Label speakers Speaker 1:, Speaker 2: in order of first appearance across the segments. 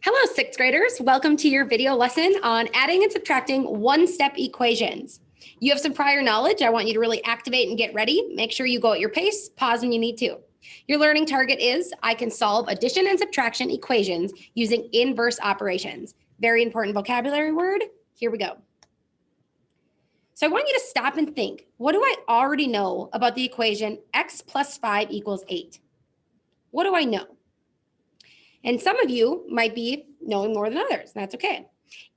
Speaker 1: Hello, sixth graders. Welcome to your video lesson on adding and subtracting one-step equations. You have some prior knowledge. I want you to really activate and get ready. Make sure you go at your pace, pause when you need to. Your learning target is I can solve addition and subtraction equations using inverse operations. Very important vocabulary word. Here we go. So I want you to stop and think, what do I already know about the equation x plus 5 equals 8? What do I know? And some of you might be knowing more than others, and that's okay.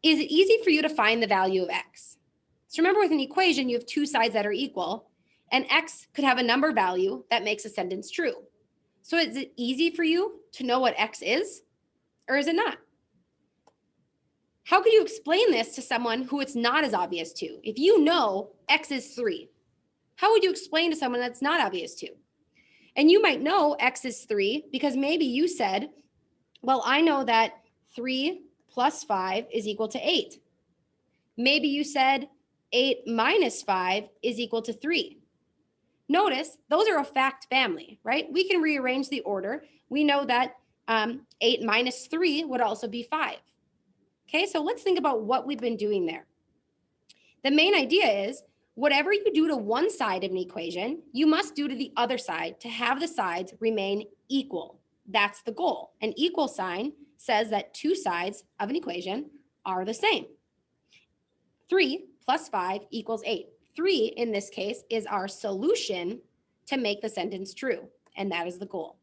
Speaker 1: Is it easy for you to find the value of x? So remember, with an equation, you have two sides that are equal, and x could have a number value that makes a sentence true. So is it easy for you to know what x is, or is it not? How could you explain this to someone who it's not as obvious to? If you know x is 3, how would you explain to someone that's not obvious to? And you might know x is 3 because maybe you said, well, I know that 3 plus 5 is equal to 8. Maybe you said 8 minus 5 is equal to 3. Notice those are a fact family, right? We can rearrange the order. We know that 8 minus 3 would also be 5. Okay, so let's think about what we've been doing there. The main idea is whatever you do to one side of an equation, you must do to the other side to have the sides remain equal. That's the goal. An equal sign says that two sides of an equation are the same. 3 plus 5 equals 8. 3 in this case is our solution to make the sentence true, and that is the goal.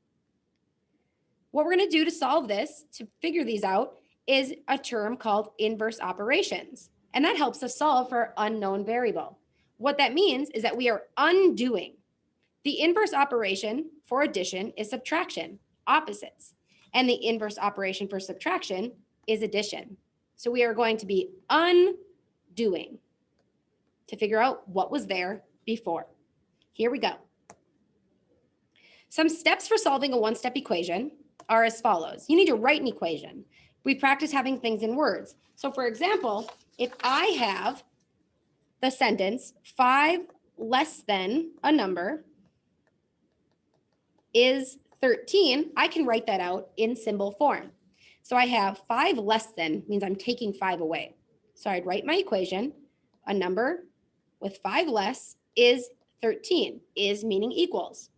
Speaker 1: What we're going to do to solve this, to figure these out, is a term called inverse operations, and that helps us solve for unknown variable. What that means is that we are undoing. The inverse operation for addition is subtraction, opposites, and the inverse operation for subtraction is addition. So we are going to be undoing to figure out what was there before. Here we go. Some steps for solving a one-step equation are as follows. You need to write an equation. We practice having things in words. So for example, if I have the sentence 5 less than a number is 13, I can write that out in symbol form. So I have 5 less than means I'm taking 5 away. So I'd write my equation, a number with 5 less is 13, is meaning equals.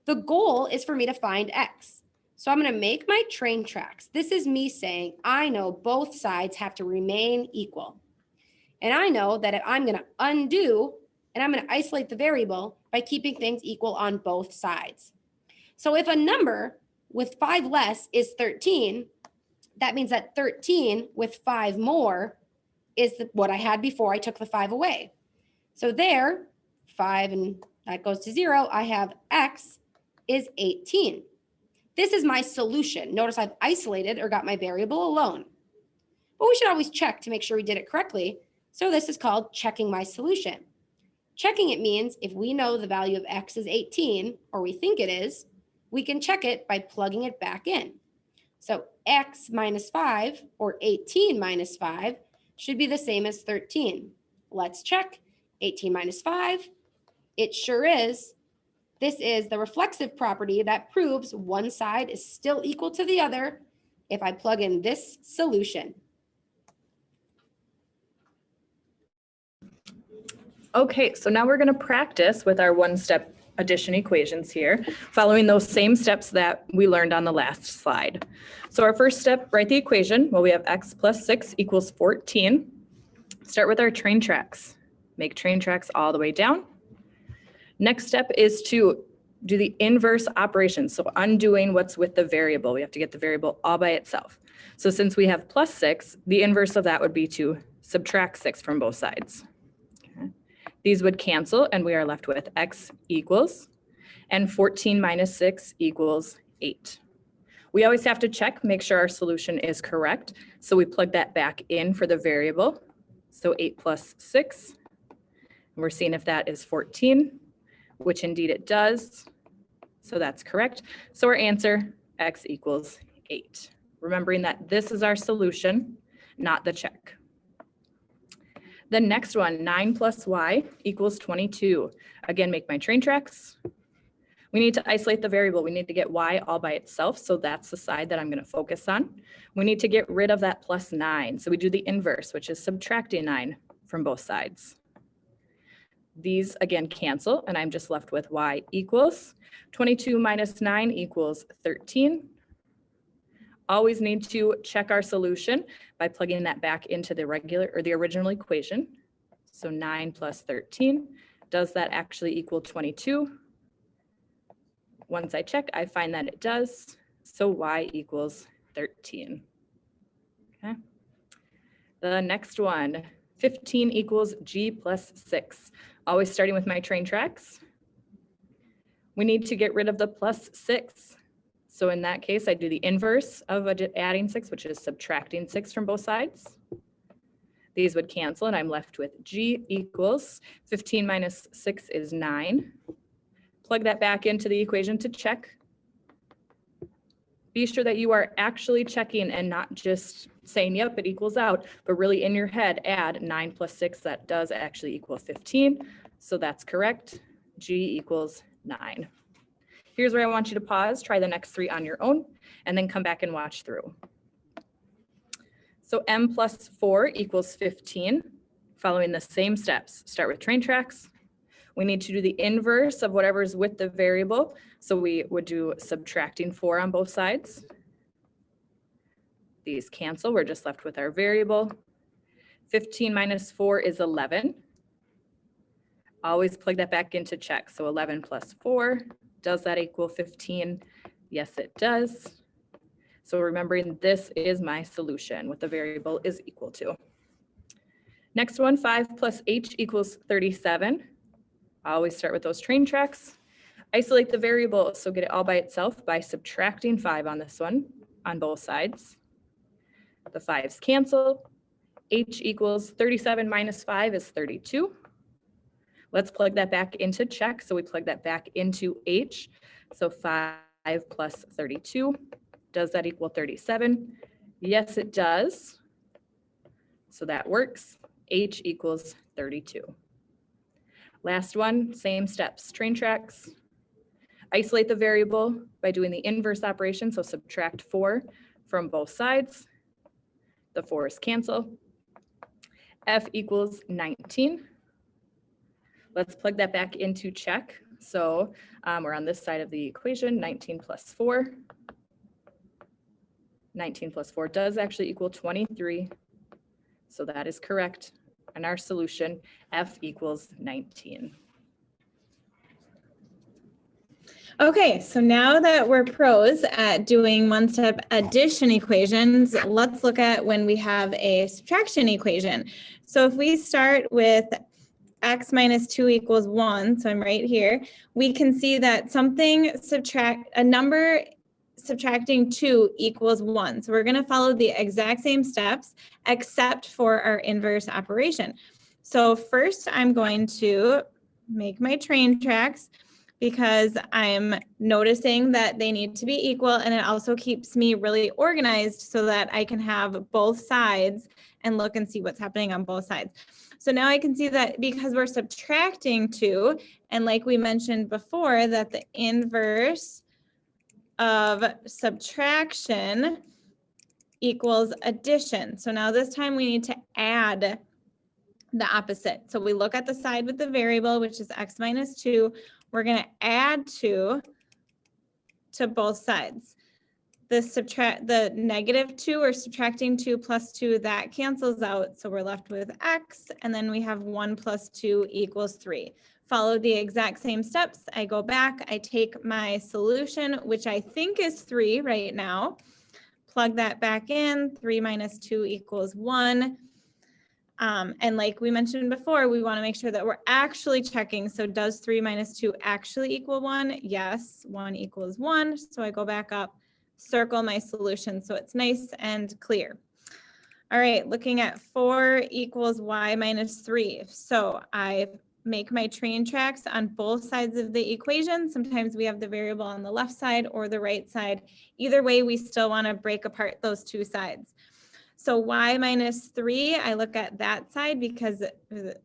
Speaker 1: The goal is for me to find x. So I'm going to make my train tracks. This is me saying, I know both sides have to remain equal. And I know that if I'm going to undo, and I'm going to isolate the variable by keeping things equal on both sides. So if a number with 5 less is 13, that means that 13 with 5 more is what I had before I took the 5 away. So there, 5 and that goes to 0, I have x is 18. This is my solution. Notice I've isolated or got my variable alone. But we should always check to make sure we did it correctly. So this is called checking my solution. Checking it means if we know the value of x is 18, or we think it is, we can check it by plugging it back in. So x minus 5 or 18 minus 5 should be the same as 13. Let's check. 18 minus 5. It sure is. This is the reflexive property that proves one side is still equal to the other if I plug in this solution.
Speaker 2: Okay, so now we're going to practice with our one-step addition equations here, following those same steps that we learned on the last slide. So our first step, write the equation. Well, we have x plus 6 equals 14. Start with our train tracks. Make train tracks all the way down. Next step is to do the inverse operation. So undoing what's with the variable. We have to get the variable all by itself. So since we have plus 6, the inverse of that would be to subtract 6 from both sides. Okay. These would cancel and we are left with x equals, and 14 minus 6 equals 8. We always have to check, make sure our solution is correct. So we plug that back in for the variable. So 8 plus 6, and we're seeing if that is 14. Which indeed it does. So that's correct. So our answer, x equals 8. Remembering that this is our solution, not the check. The next one, 9 plus y equals 22. Again, make my train tracks. We need to isolate the variable. We need to get y all by itself. So that's the side that I'm going to focus on. We need to get rid of that plus 9. So we do the inverse, which is subtracting 9 from both sides. These again cancel, and I'm just left with y equals 22 minus 9 equals 13. Always need to check our solution by plugging that back into the original equation. So 9 plus 13, does that actually equal 22? Once I check, I find that it does. So y equals 13. Okay. The next one, 15 equals g plus 6. Always starting with my train tracks. We need to get rid of the plus 6. So in that case, I do the inverse of adding 6, which is subtracting 6 from both sides. These would cancel, and I'm left with g equals 15 minus 6 is 9. Plug that back into the equation to check. Be sure that you are actually checking and not just saying, yep, it equals out, but really in your head, add 9 plus 6, that does actually equal 15. So that's correct. G equals 9. Here's where I want you to pause, try the next 3 on your own, and then come back and watch through. So m plus 4 equals 15, following the same steps. Start with train tracks. We need to do the inverse of whatever's with the variable. So we would do subtracting 4 on both sides. These cancel, we're just left with our variable. 15 minus 4 is 11. Always plug that back into check. So 11 plus 4, does that equal 15? Yes, it does. So remembering this is my solution, what the variable is equal to. Next one, 5 plus h equals 37. I always start with those train tracks. Isolate the variable, so get it all by itself by subtracting 5 on this one, on both sides. The 5's cancel. H equals 37 minus 5 is 32. Let's plug that back into check. So we plug that back into H. So 5 plus 32. Does that equal 37? Yes, it does. So that works. H equals 32. Last one, same steps, train tracks. Isolate the variable by doing the inverse operation, so subtract 4 from both sides. The 4's cancel. F equals 19. Let's plug that back into check. So we're on this side of the equation, 19 plus 4. 19 plus 4 does actually equal 23. So that is correct. And our solution, F equals 19.
Speaker 3: Okay, so now that we're pros at doing one-step addition equations, let's look at when we have a subtraction equation. So if we start with x minus 2 equals 1, so I'm right here, we can see that a number subtracting 2 equals 1. So we're going to follow the exact same steps except for our inverse operation. So first I'm going to make my train tracks because I'm noticing that they need to be equal, and it also keeps me really organized so that I can have both sides and look and see what's happening on both sides. So now I can see that because we're subtracting 2, and like we mentioned before, that the inverse of subtraction equals addition. So now this time we need to add the opposite. So we look at the side with the variable, which is x minus 2. We're going to add 2 to both sides. The negative 2 or subtracting 2 plus 2, that cancels out. So we're left with x, and then we have 1 plus 2 equals 3. Follow the exact same steps. I go back, I take my solution, which I think is 3 right now, plug that back in, 3 minus 2 equals 1. And like we mentioned before, we want to make sure that we're actually checking. So does 3 minus 2 actually equal 1? Yes, 1 equals 1. So I go back up, circle my solution so it's nice and clear. All right, looking at 4 equals y minus 3. So I make my train tracks on both sides of the equation. Sometimes we have the variable on the left side or the right side. Either way, we still want to break apart those two sides. So y minus 3, I look at that side because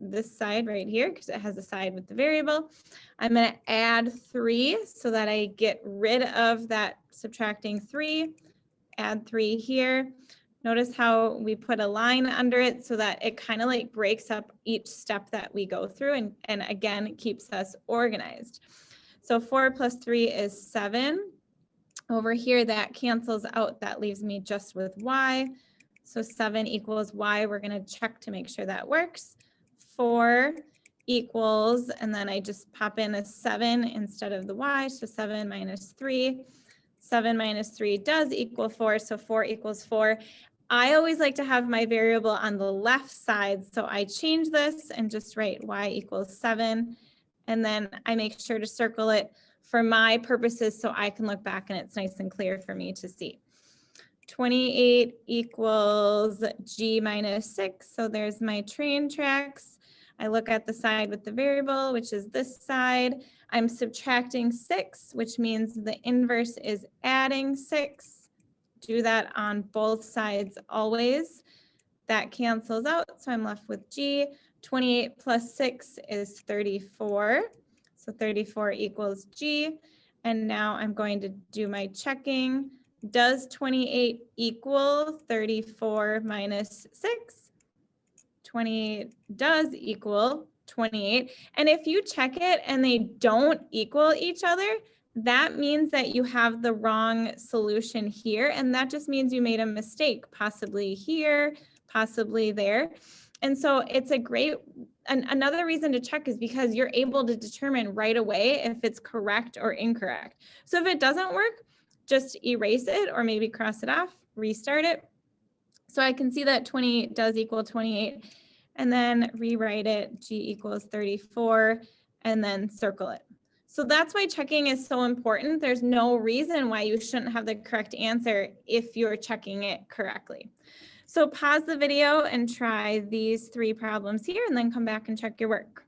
Speaker 3: this side right here, because it has a side with the variable. I'm going to add 3 so that I get rid of that subtracting 3. Add 3 here. Notice how we put a line under it so that it kind of like breaks up each step that we go through, and again, it keeps us organized. So 4 plus 3 is 7. Over here, that cancels out. That leaves me just with y. So 7 equals y. We're going to check to make sure that works. 4 equals, and then I just pop in a 7 instead of the y. So 7 minus 3. 7 minus 3 does equal 4. So 4 equals 4. I always like to have my variable on the left side. So I change this and just write y equals 7. And then I make sure to circle it for my purposes so I can look back and it's nice and clear for me to see. 28 equals g minus 6. So there's my train tracks. I look at the side with the variable, which is this side. I'm subtracting 6, which means the inverse is adding 6. Do that on both sides always. That cancels out, so I'm left with g. 28 plus 6 is 34. So 34 equals g. And now I'm going to do my checking. Does 28 equal 34 minus 6? 28 does equal 28. And if you check it and they don't equal each other, that means that you have the wrong solution here. And that just means you made a mistake, possibly here, possibly there. And so it's a great, another reason to check is because you're able to determine right away if it's correct or incorrect. So if it doesn't work, just erase it or maybe cross it off, restart it. So I can see that 28 does equal 28 and then rewrite it, g equals 34 and then circle it. So that's why checking is so important. There's no reason why you shouldn't have the correct answer if you're checking it correctly. So pause the video and try these 3 problems here and then come back and check your work.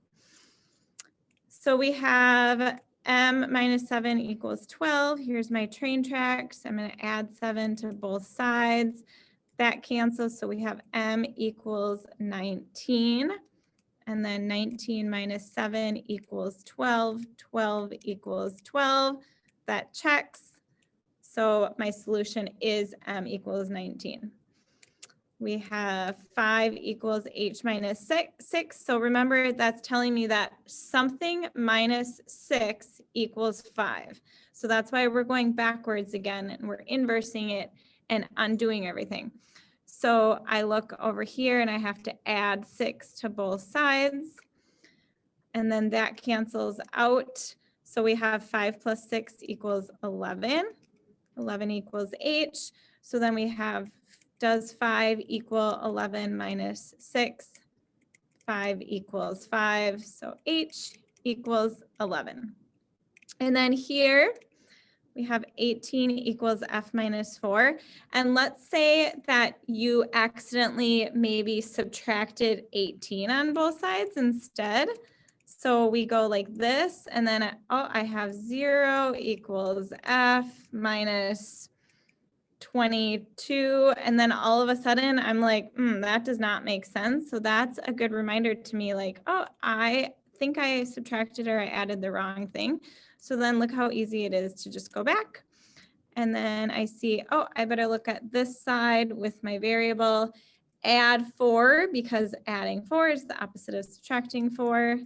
Speaker 3: So we have m minus 7 equals 12. Here's my train tracks. I'm going to add 7 to both sides. That cancels, so we have m equals 19. And then 19 minus 7 equals 12. 12 equals 12. That checks. So my solution is m equals 19. We have 5 equals h minus 6. So remember, that's telling me that something minus 6 equals 5. So that's why we're going backwards again, and we're inversing it and undoing everything. So I look over here and I have to add 6 to both sides. And then that cancels out. So we have 5 plus 6 equals 11. 11 equals h. So then we have, does 5 equal 11 minus 6? 5 equals 5. So h equals 11. And then here, we have 18 equals f minus 4. And let's say that you accidentally maybe subtracted 18 on both sides instead. So we go like this, and then, I have 0 equals f minus 22. And then all of a sudden, I'm like, that does not make sense. So that's a good reminder to me, like, oh, I think I subtracted or I added the wrong thing. So then look how easy it is to just go back. And then I see, oh, I better look at this side with my variable, add 4, because adding 4 is the opposite of subtracting 4.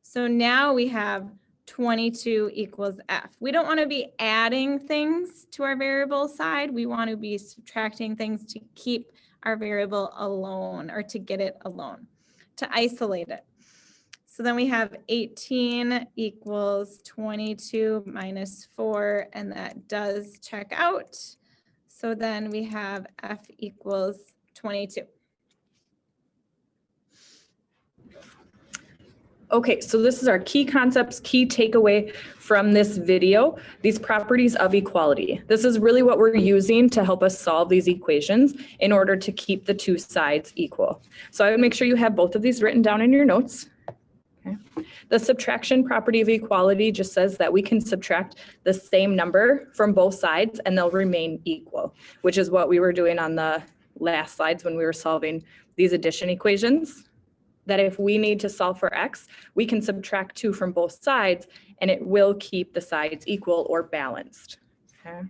Speaker 3: So now we have 22 equals f. We don't want to be adding things to our variable side. We want to be subtracting things to keep our variable alone or to get it alone, to isolate it. So then we have 18 equals 22 minus 4, and that does check out. So then we have f equals 22.
Speaker 2: Okay, so this is our key concepts, key takeaway from this video, these properties of equality. This is really what we're using to help us solve these equations in order to keep the 2 sides equal. So I would make sure you have both of these written down in your notes. Okay. The subtraction property of equality just says that we can subtract the same number from both sides and they'll remain equal, which is what we were doing on the last slides when we were solving these addition equations, that if we need to solve for x, we can subtract 2 from both sides and it will keep the sides equal or balanced. Okay.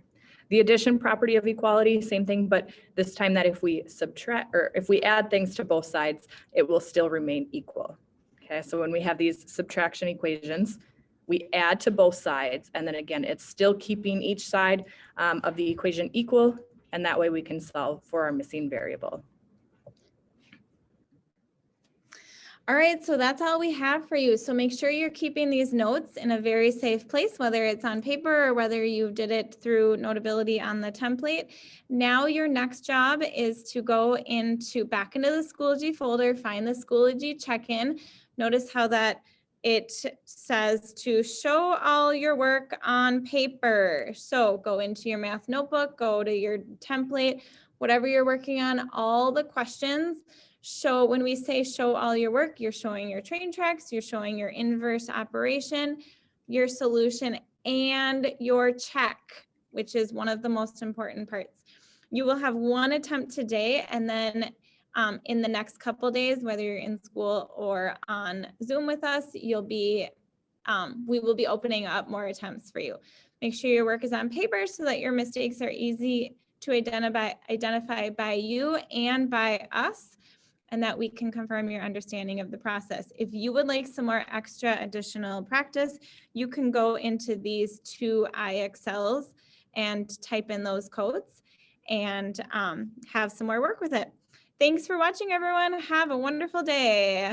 Speaker 2: The addition property of equality, same thing, but this time that if we subtract or if we add things to both sides, it will still remain equal. Okay, so when we have these subtraction equations, we add to both sides, and then again, it's still keeping each side of the equation equal, and that way we can solve for our missing variable.
Speaker 3: All right, so that's all we have for you. So make sure you're keeping these notes in a very safe place, whether it's on paper or whether you did it through Notability on the template. Now your next job is to go back into the Schoology folder, find the Schoology check-in. Notice how that it says to show all your work on paper. So go into your math notebook, go to your template, whatever you're working on, all the questions. When we say show all your work, you're showing your train tracks, you're showing your inverse operation, your solution, and your check, which is one of the most important parts. You will have one attempt today, and then in the next couple days, whether you're in school or on Zoom with us, we will be opening up more attempts for you. Make sure your work is on paper so that your mistakes are easy to identify by you and by us, and that we can confirm your understanding of the process. If you would like some more extra additional practice, you can go into these 2 IXLs and type in those codes and have some more work with it. Thanks for watching, everyone. Have a wonderful day.